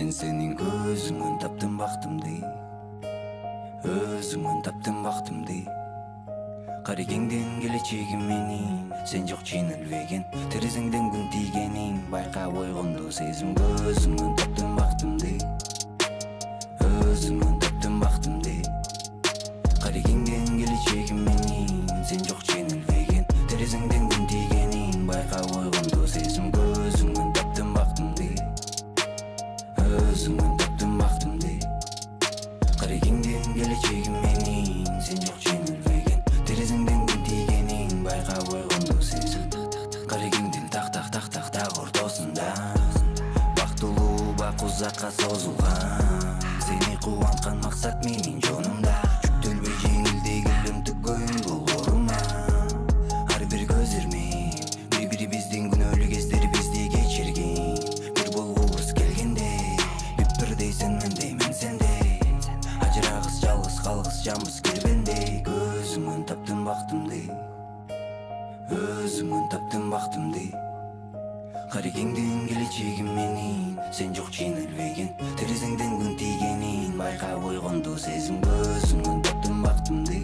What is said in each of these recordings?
Мен сенин көзүңөн таптым бактымды, өзүңөн таптым бактымды. Карегеңден келечегим менин, сен жок жеңилбеген. Терезеңден күн тийгенин байкап ойгонду сезим. Көзүңөн таптым бактымды, өзүңөн таптым бактымды. Карегеңден келечегим менин, сен жок жеңилбеген. Терезеңден күн тийгенин байкап ойгонду сезим. Көзүңөн таптым бактымды, өзүңөн таптым бактымды. Карегеңден келечегим менин, сен жок жеңилбеген. Терезеңден күн тийгенин байкап ойгонду сезим. Карегеңдин так так ортосунда бактылуу бак узакка созулган. Сени кубанткан максат менин жонумда. Жүктөлбөй жеңилдегилим түгөйүн болорума. Ар бир көз ирмей бири-бирибиздин күнөөлүү кездерибизди кечирген. Бир болгубуз келгенде бүт бирдей сен мендей мен сендей. Ажырагыс жалгыз калгыс жамбыз кирбендей. Көзүңөн таптым бактымды, өзүңөн таптым бактымды. Карегеңден келечегим менин, сен жок жеңилбеген. Терезеңден күн тийгенин байкап ойгонду сезим. Көзүңөн таптым бактымды,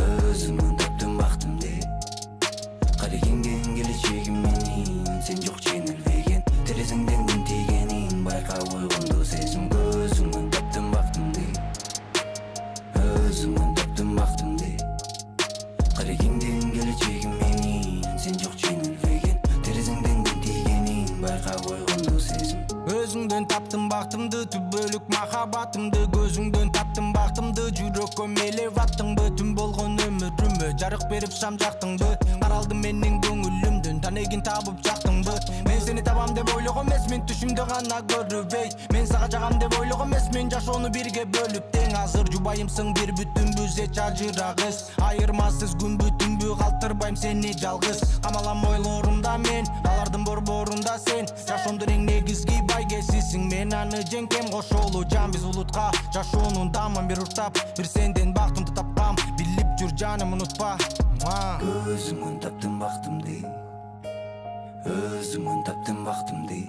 өзүңөн таптым бактымды. Карегеңден келечегим менин, сен жок жеңилбеген. Терезеңден күн тийгенин байкап ойгонду сезим. Көзүңөн таптым бактымды, өзүңөн таптым бактымды. Карегеңден келечегим менин, сен жок жеңилбеген. Терезеңден күн тийгенин байкап ойгонду сезим. Өзүңдөн таптым бактымды, түбөлүк махабатымды. Көзүңдөн таптым бактымды, жүрөккө мелеп аттыңбы. Түн болгон өмүрүмө жарык берип шам жактыңбы. Каралдым менин көңүлүмдөн, танегин табып жактыңбы. Мен сени табам деп ойлогон эмесмин, түшүмдө гана көрүбөй. Мен сага жагам деп ойлогон эмесмин, жашоону бирге бөлүп тең. Азыр жубайымсың бир бүтүнбүз, эч ажырагыс. Айырмасыз күн бүтүнбү, калтырбайм сени жалгыз. Камалам ойлорумда мен, алардын борборунда сен. Жашоомдун эң негизги байгесисиң, мен аны жеңкем. Кошолуу жан биз улутка, жашоонун дамын бир уртап. Бир сенден бактымды тапкам, билип жүр жаным унутпа. Көзүңөн таптым бактымды, өзүңөн таптым бактымды.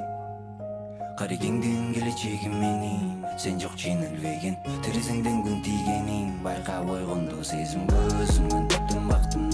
Карегеңден келечегим менин, сен жок жеңилбеген. Терезеңден күн тийгенин байкап ойгонду сезим. Көзүңөн таптым бактымды,